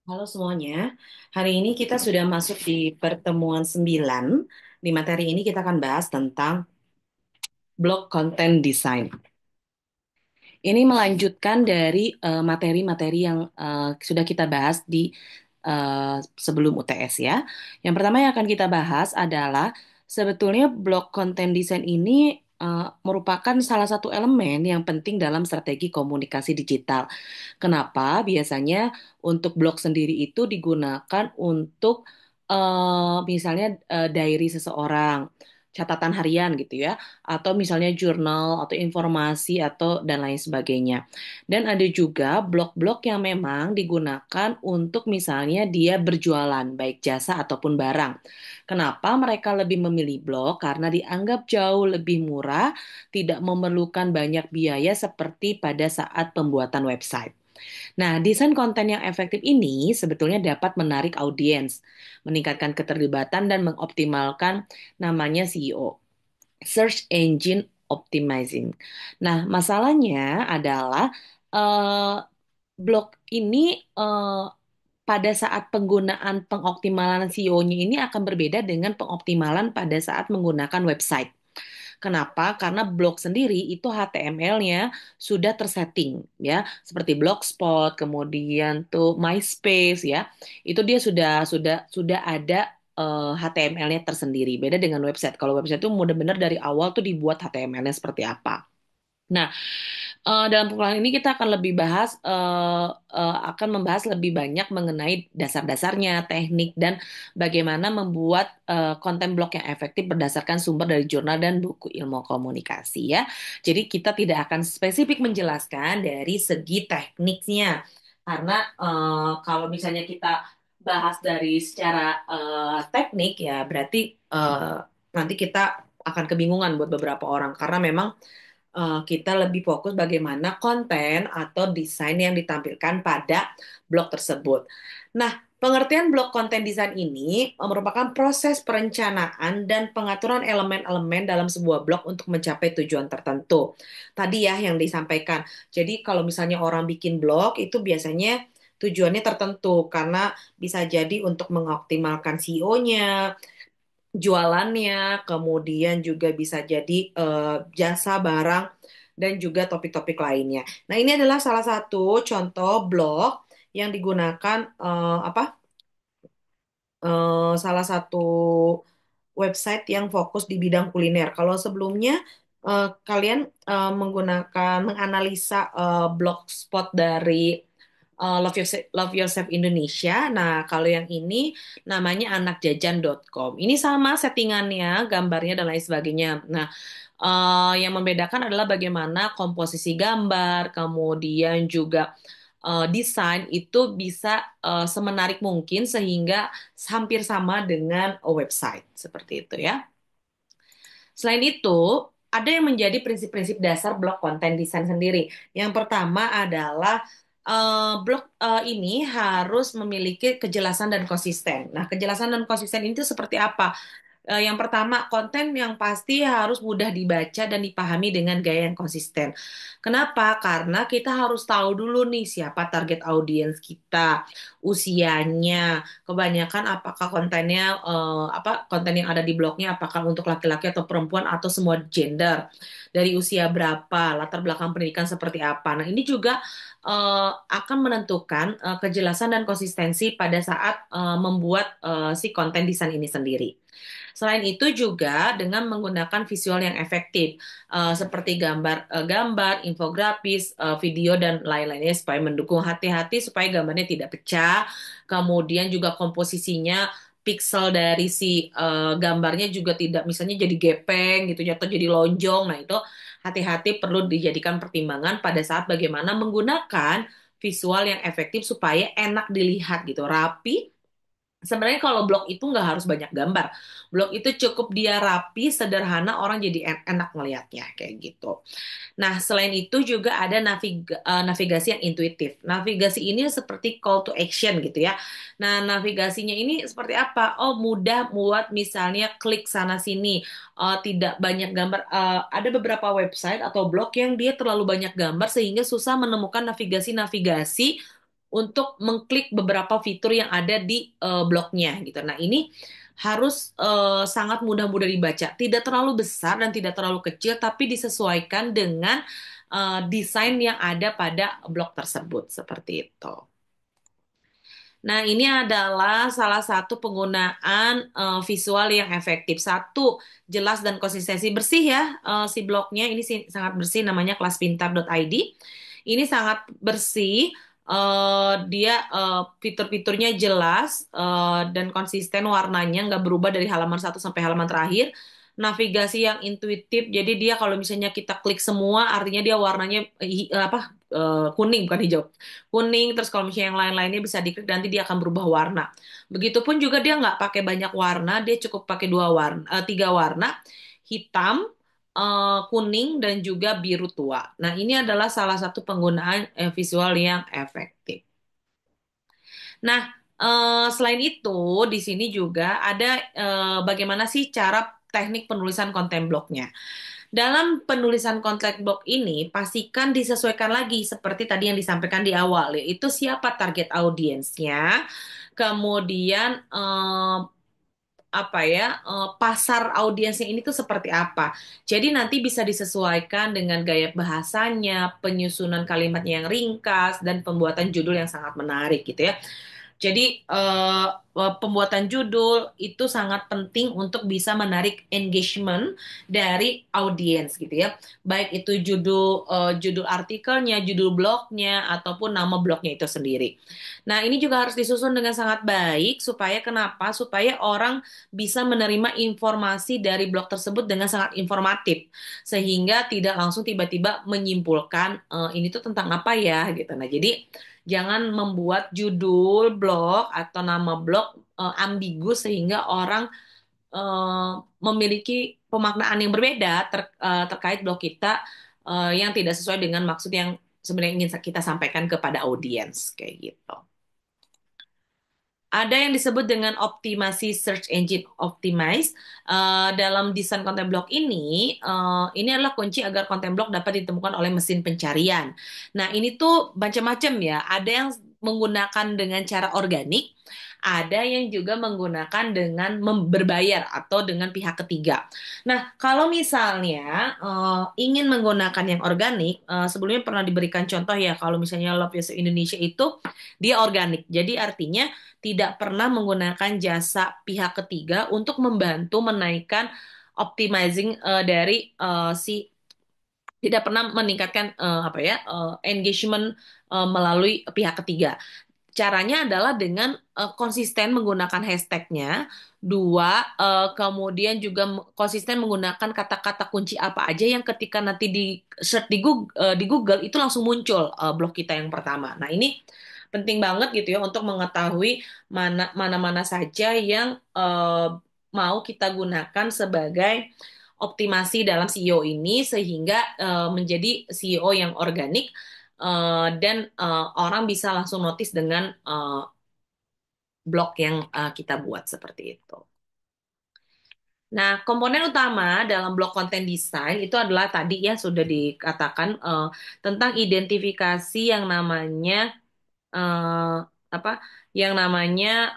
Halo semuanya, hari ini kita sudah masuk di pertemuan 9. Di materi ini kita akan bahas tentang blog content design. Ini melanjutkan dari materi-materi yang sudah kita bahas di sebelum UTS ya. Yang pertama yang akan kita bahas adalah sebetulnya blog content design ini merupakan salah satu elemen yang penting dalam strategi komunikasi digital. Kenapa? Biasanya untuk blog sendiri itu digunakan untuk misalnya diary seseorang, catatan harian gitu ya, atau misalnya jurnal atau informasi atau dan lain sebagainya. Dan ada juga blog-blog yang memang digunakan untuk misalnya dia berjualan baik jasa ataupun barang. Kenapa mereka lebih memilih blog? Karena dianggap jauh lebih murah, tidak memerlukan banyak biaya seperti pada saat pembuatan website. Nah, desain konten yang efektif ini sebetulnya dapat menarik audiens, meningkatkan keterlibatan dan mengoptimalkan namanya SEO, Search Engine Optimizing. Nah, masalahnya adalah eh, blog ini pada saat penggunaan pengoptimalan SEO-nya ini akan berbeda dengan pengoptimalan pada saat menggunakan website. Kenapa? Karena blog sendiri itu HTML-nya sudah tersetting ya, seperti Blogspot, kemudian tuh MySpace ya. Itu dia sudah ada HTML-nya tersendiri. Beda dengan website. Kalau website itu benar-benar dari awal tuh dibuat HTML-nya seperti apa. Nah, dalam perkuliahan ini kita akan lebih bahas akan membahas lebih banyak mengenai dasar-dasarnya, teknik dan bagaimana membuat konten blog yang efektif berdasarkan sumber dari jurnal dan buku ilmu komunikasi ya. Jadi kita tidak akan spesifik menjelaskan dari segi tekniknya karena kalau misalnya kita bahas dari secara teknik ya berarti nanti kita akan kebingungan buat beberapa orang karena memang kita lebih fokus bagaimana konten atau desain yang ditampilkan pada blog tersebut. Nah, pengertian blog konten desain ini merupakan proses perencanaan dan pengaturan elemen-elemen dalam sebuah blog untuk mencapai tujuan tertentu. Tadi ya yang disampaikan. Jadi kalau misalnya orang bikin blog itu biasanya tujuannya tertentu karena bisa jadi untuk mengoptimalkan SEO-nya, jualannya, kemudian juga bisa jadi jasa barang dan juga topik-topik lainnya. Nah, ini adalah salah satu contoh blog yang digunakan salah satu website yang fokus di bidang kuliner. Kalau sebelumnya kalian menganalisa blogspot dari Love Yourself Indonesia. Nah, kalau yang ini namanya anakjajan.com. Ini sama settingannya, gambarnya dan lain sebagainya. Nah, yang membedakan adalah bagaimana komposisi gambar, kemudian juga desain itu bisa semenarik mungkin sehingga hampir sama dengan website seperti itu ya. Selain itu, ada yang menjadi prinsip-prinsip dasar blog konten desain sendiri. Yang pertama adalah blog ini harus memiliki kejelasan dan konsisten. Nah, kejelasan dan konsisten itu seperti apa? Yang pertama, konten yang pasti harus mudah dibaca dan dipahami dengan gaya yang konsisten. Kenapa? Karena kita harus tahu dulu nih siapa target audiens kita, usianya, kebanyakan apakah kontennya konten yang ada di blognya apakah untuk laki-laki atau perempuan atau semua gender, dari usia berapa, latar belakang pendidikan seperti apa. Nah, ini juga akan menentukan kejelasan dan konsistensi pada saat membuat si konten desain ini sendiri. Selain itu juga dengan menggunakan visual yang efektif seperti gambar, infografis, video dan lain-lainnya supaya mendukung hati-hati supaya gambarnya tidak pecah. Kemudian juga komposisinya pixel dari si gambarnya juga tidak misalnya jadi gepeng gitu atau jadi lonjong. Nah, itu hati-hati perlu dijadikan pertimbangan pada saat bagaimana menggunakan visual yang efektif supaya enak dilihat gitu, rapi. Sebenarnya kalau blog itu nggak harus banyak gambar. Blog itu cukup dia rapi, sederhana, orang jadi enak ngelihatnya kayak gitu. Nah, selain itu juga ada navigasi yang intuitif. Navigasi ini seperti call to action gitu ya. Nah, navigasinya ini seperti apa? Oh, mudah buat misalnya klik sana sini. Tidak banyak gambar. Ada beberapa website atau blog yang dia terlalu banyak gambar sehingga susah menemukan navigasi-navigasi untuk mengklik beberapa fitur yang ada di blognya gitu. Nah, ini harus sangat mudah-mudah dibaca, tidak terlalu besar dan tidak terlalu kecil, tapi disesuaikan dengan desain yang ada pada blog tersebut seperti itu. Nah, ini adalah salah satu penggunaan visual yang efektif. Satu, jelas dan konsistensi bersih ya si blognya. Ini sangat bersih, namanya kelas.pintar.id. Ini sangat bersih. Dia fitur-fiturnya jelas dan konsisten warnanya, nggak berubah dari halaman satu sampai halaman terakhir. Navigasi yang intuitif, jadi dia kalau misalnya kita klik semua, artinya dia warnanya kuning bukan hijau kuning, terus kalau misalnya yang lain-lainnya bisa diklik nanti dia akan berubah warna. Begitupun juga dia nggak pakai banyak warna, dia cukup pakai tiga warna, hitam, kuning dan juga biru tua. Nah, ini adalah salah satu penggunaan visual yang efektif. Nah, selain itu di sini juga ada bagaimana sih cara teknik penulisan konten blognya. Dalam penulisan konten blog ini, pastikan disesuaikan lagi seperti tadi yang disampaikan di awal, yaitu siapa target audiensnya, kemudian pasar audiensnya ini tuh seperti apa. Jadi nanti bisa disesuaikan dengan gaya bahasanya, penyusunan kalimatnya yang ringkas, dan pembuatan judul yang sangat menarik gitu ya. Jadi pembuatan judul itu sangat penting untuk bisa menarik engagement dari audiens gitu ya. Baik itu judul artikelnya, judul blognya ataupun nama blognya itu sendiri. Nah, ini juga harus disusun dengan sangat baik supaya kenapa? Supaya orang bisa menerima informasi dari blog tersebut dengan sangat informatif sehingga tidak langsung tiba-tiba menyimpulkan ini tuh tentang apa ya gitu. Nah, jadi jangan membuat judul blog atau nama blog ambigu sehingga orang memiliki pemaknaan yang berbeda terkait blog kita yang tidak sesuai dengan maksud yang sebenarnya ingin kita sampaikan kepada audiens kayak gitu. Ada yang disebut dengan optimasi search engine optimize. Dalam desain konten blog ini adalah kunci agar konten blog dapat ditemukan oleh mesin pencarian. Nah, ini tuh macam-macam ya. Ada yang menggunakan dengan cara organik, ada yang juga menggunakan dengan berbayar atau dengan pihak ketiga. Nah, kalau misalnya ingin menggunakan yang organik, sebelumnya pernah diberikan contoh ya, kalau misalnya Love Yourself Indonesia itu dia organik. Jadi artinya tidak pernah menggunakan jasa pihak ketiga untuk membantu menaikkan optimizing dari si tidak pernah meningkatkan engagement melalui pihak ketiga. Caranya adalah dengan konsisten menggunakan hashtagnya, dua, kemudian juga konsisten menggunakan kata-kata kunci apa aja yang ketika nanti di search di Google itu langsung muncul blog kita yang pertama. Nah, ini penting banget gitu ya untuk mengetahui mana-mana saja yang mau kita gunakan sebagai optimasi dalam SEO ini sehingga menjadi SEO yang organik dan orang bisa langsung notice dengan blog yang kita buat seperti itu. Nah, komponen utama dalam blog konten desain itu adalah tadi ya sudah dikatakan tentang identifikasi yang namanya eh, apa yang namanya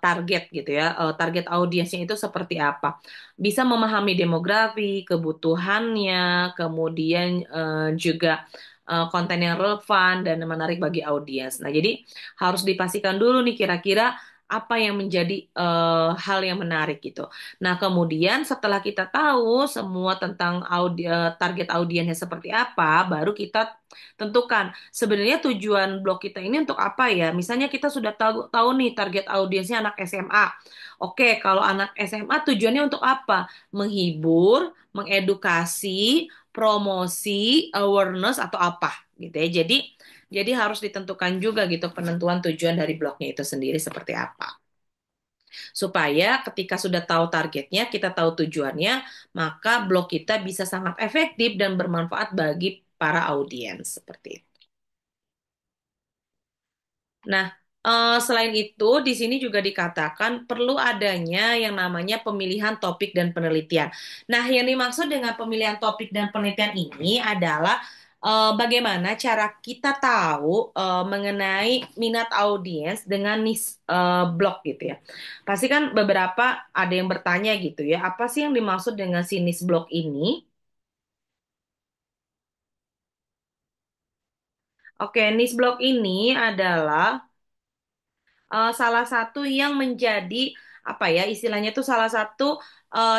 target gitu ya. Target audiensnya itu seperti apa. Bisa memahami demografi, kebutuhannya, kemudian juga konten yang relevan dan menarik bagi audiens. Nah, jadi harus dipastikan dulu nih kira-kira apa yang menjadi hal yang menarik gitu. Nah, kemudian setelah kita tahu semua tentang target audiensnya seperti apa, baru kita tentukan sebenarnya tujuan blog kita ini untuk apa ya. Misalnya kita sudah tahu nih target audiensnya anak SMA. Oke, kalau anak SMA tujuannya untuk apa? Menghibur, mengedukasi, promosi, awareness atau apa gitu ya. Jadi harus ditentukan juga gitu penentuan tujuan dari blognya itu sendiri seperti apa. Supaya ketika sudah tahu targetnya, kita tahu tujuannya, maka blog kita bisa sangat efektif dan bermanfaat bagi para audiens seperti itu. Nah, selain itu, di sini juga dikatakan perlu adanya yang namanya pemilihan topik dan penelitian. Nah, yang dimaksud dengan pemilihan topik dan penelitian ini adalah bagaimana cara kita tahu mengenai minat audiens dengan niche blog gitu ya. Pasti kan beberapa ada yang bertanya gitu ya, apa sih yang dimaksud dengan si niche blog ini? Oke, niche blog ini adalah salah satu yang menjadi apa ya istilahnya itu salah satu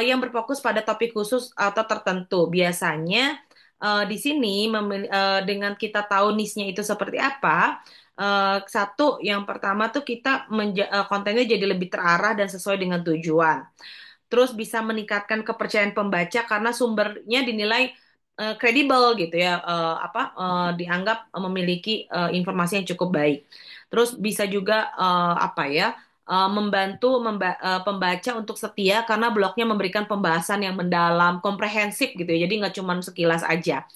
yang berfokus pada topik khusus atau tertentu. Biasanya di sini dengan kita tahu niche-nya itu seperti apa, satu yang pertama tuh kita kontennya jadi lebih terarah dan sesuai dengan tujuan. Terus bisa meningkatkan kepercayaan pembaca karena sumbernya dinilai kredibel gitu ya, dianggap memiliki informasi yang cukup baik. Terus bisa juga membantu pembaca untuk setia karena blognya memberikan pembahasan yang mendalam, komprehensif gitu ya. Jadi nggak cuma sekilas aja.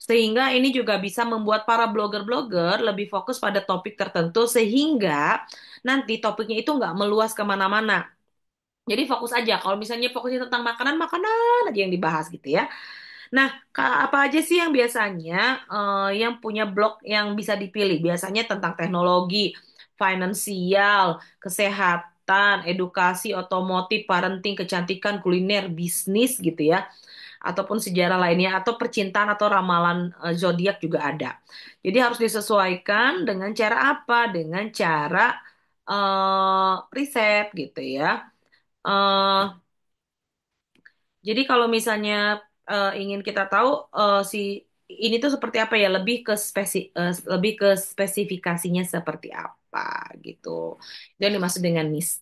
Sehingga ini juga bisa membuat para blogger-blogger lebih fokus pada topik tertentu sehingga nanti topiknya itu nggak meluas kemana-mana. Jadi fokus aja. Kalau misalnya fokusnya tentang makanan, makanan aja yang dibahas gitu ya. Nah, apa aja sih yang biasanya yang punya blog yang bisa dipilih? Biasanya tentang teknologi, finansial, kesehatan, edukasi, otomotif, parenting, kecantikan, kuliner, bisnis gitu ya. Ataupun sejarah lainnya, atau percintaan atau ramalan zodiak juga ada. Jadi harus disesuaikan dengan cara apa? Dengan cara riset gitu ya. Eh, jadi kalau misalnya ingin kita tahu si ini tuh seperti apa ya, lebih ke spesifikasinya seperti apa gitu. Dan dimaksud dengan niche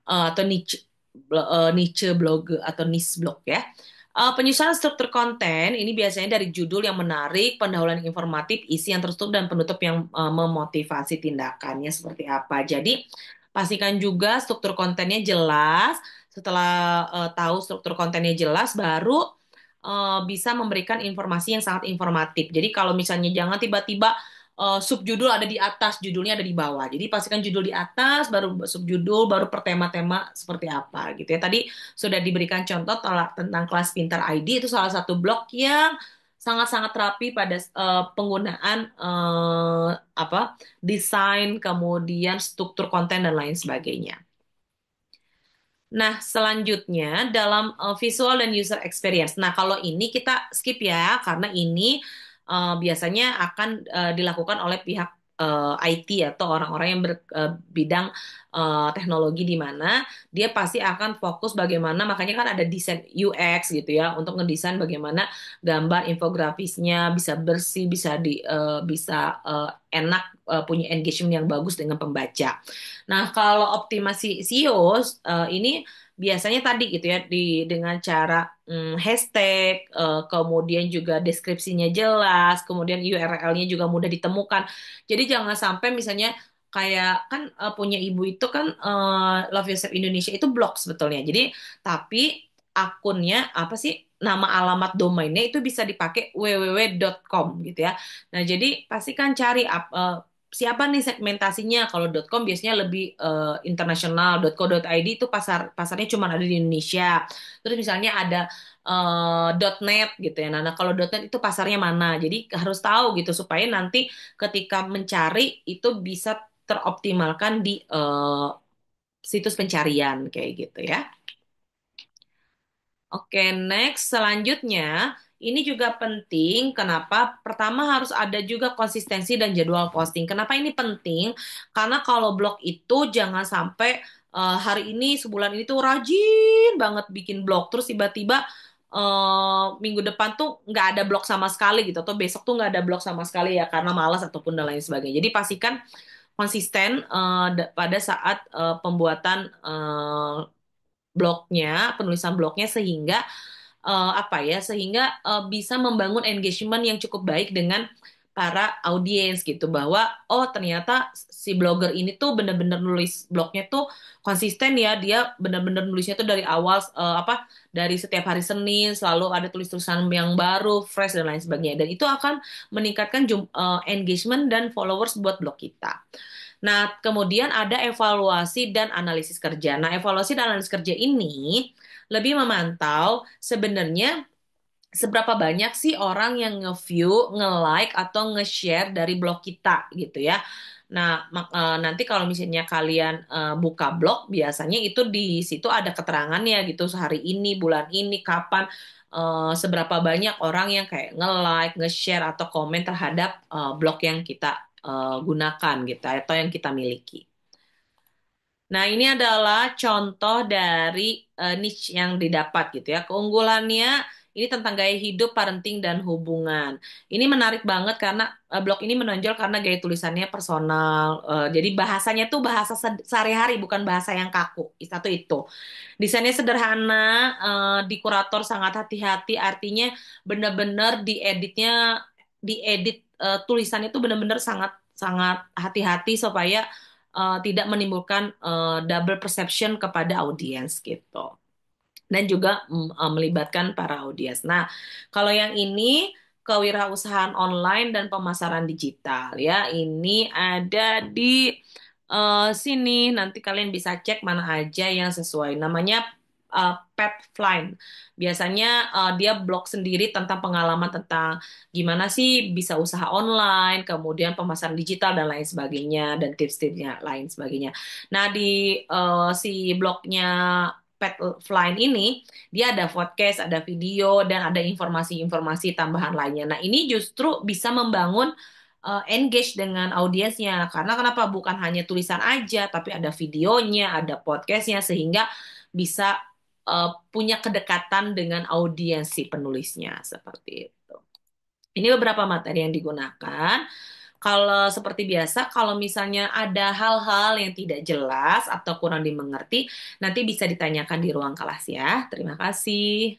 atau niche blog atau niche blog ya. Penyusunan struktur konten ini biasanya dari judul yang menarik, pendahuluan informatif, isi yang tertutup dan penutup yang memotivasi tindakannya seperti apa. Jadi pastikan juga struktur kontennya jelas. Setelah tahu struktur kontennya jelas, baru bisa memberikan informasi yang sangat informatif. Jadi kalau misalnya jangan tiba-tiba subjudul ada di atas, judulnya ada di bawah. Jadi pastikan judul di atas, baru subjudul, baru per tema-tema seperti apa gitu ya. Tadi sudah diberikan contoh tentang kelas Pintar ID, itu salah satu blog yang sangat-sangat rapi pada penggunaan desain, kemudian struktur konten dan lain sebagainya. Nah, selanjutnya dalam visual dan user experience. Nah, kalau ini kita skip ya, karena ini biasanya akan dilakukan oleh pihak IT atau orang-orang yang berbidang teknologi di mana dia pasti akan fokus bagaimana, makanya kan ada desain UX gitu ya, untuk ngedesain bagaimana gambar infografisnya bisa bersih, bisa enak, punya engagement yang bagus dengan pembaca. Nah, kalau optimasi SEO ini biasanya tadi gitu ya dengan cara hashtag, kemudian juga deskripsinya jelas, kemudian URL-nya juga mudah ditemukan. Jadi jangan sampai misalnya kayak kan punya ibu itu kan Love Yourself Indonesia itu blog sebetulnya. Jadi tapi akunnya apa sih, nama alamat domainnya itu bisa dipakai www.com gitu ya. Nah, jadi pastikan cari siapa nih segmentasinya. Kalau .com biasanya lebih internasional, .co.id itu pasarnya cuma ada di Indonesia. Terus misalnya ada .net gitu ya. Nah, kalau .net itu pasarnya mana? Jadi harus tahu gitu supaya nanti ketika mencari itu bisa teroptimalkan di situs pencarian kayak gitu ya. Oke, next selanjutnya ini juga penting. Kenapa? Pertama harus ada juga konsistensi dan jadwal posting. Kenapa ini penting? Karena kalau blog itu jangan sampai hari ini sebulan ini tuh rajin banget bikin blog, terus tiba-tiba minggu depan tuh nggak ada blog sama sekali gitu, atau besok tuh nggak ada blog sama sekali ya karena malas ataupun dan lain sebagainya. Jadi pastikan konsisten pada saat pembuatan blognya, penulisan blognya sehingga bisa membangun engagement yang cukup baik dengan para audiens gitu, bahwa oh ternyata si blogger ini tuh bener-bener nulis blognya tuh konsisten ya, dia bener-bener nulisnya tuh dari awal dari setiap hari Senin selalu ada tulis-tulisan yang baru, fresh dan lain sebagainya, dan itu akan meningkatkan engagement dan followers buat blog kita. Nah, kemudian ada evaluasi dan analisis kerja. Nah, evaluasi dan analisis kerja ini lebih memantau sebenarnya seberapa banyak sih orang yang nge-view, nge-like atau nge-share dari blog kita gitu ya. Nah, nanti kalau misalnya kalian buka blog, biasanya itu di situ ada keterangannya gitu, sehari ini, bulan ini, kapan, seberapa banyak orang yang kayak nge-like, nge-share atau komen terhadap blog yang kita gunakan gitu, atau yang kita miliki. Nah, ini adalah contoh dari niche yang didapat gitu ya. Keunggulannya ini tentang gaya hidup, parenting, dan hubungan. Ini menarik banget karena blog ini menonjol karena gaya tulisannya personal. Jadi bahasanya tuh bahasa sehari-hari, bukan bahasa yang kaku. Satu itu. Desainnya sederhana, di kurator sangat hati-hati. Artinya benar-benar diedit tulisannya itu benar-benar sangat sangat hati-hati supaya tidak menimbulkan double perception kepada audiens gitu. Dan juga melibatkan para audiens. Nah, kalau yang ini kewirausahaan online dan pemasaran digital ya, ini ada di sini. Nanti kalian bisa cek mana aja yang sesuai. Namanya Petfline. Biasanya dia blog sendiri tentang pengalaman tentang gimana sih bisa usaha online, kemudian pemasaran digital dan lain sebagainya, dan tips-tipsnya lain sebagainya. Nah, di si blognya Petfline ini, dia ada podcast, ada video, dan ada informasi-informasi tambahan lainnya. Nah, ini justru bisa membangun engage dengan audiensnya. Karena kenapa? Bukan hanya tulisan aja, tapi ada videonya, ada podcastnya, sehingga bisa punya kedekatan dengan audiens si penulisnya. Seperti itu. Ini beberapa materi yang digunakan. Kalau seperti biasa, kalau misalnya ada hal-hal yang tidak jelas atau kurang dimengerti, nanti bisa ditanyakan di ruang kelas ya. Terima kasih.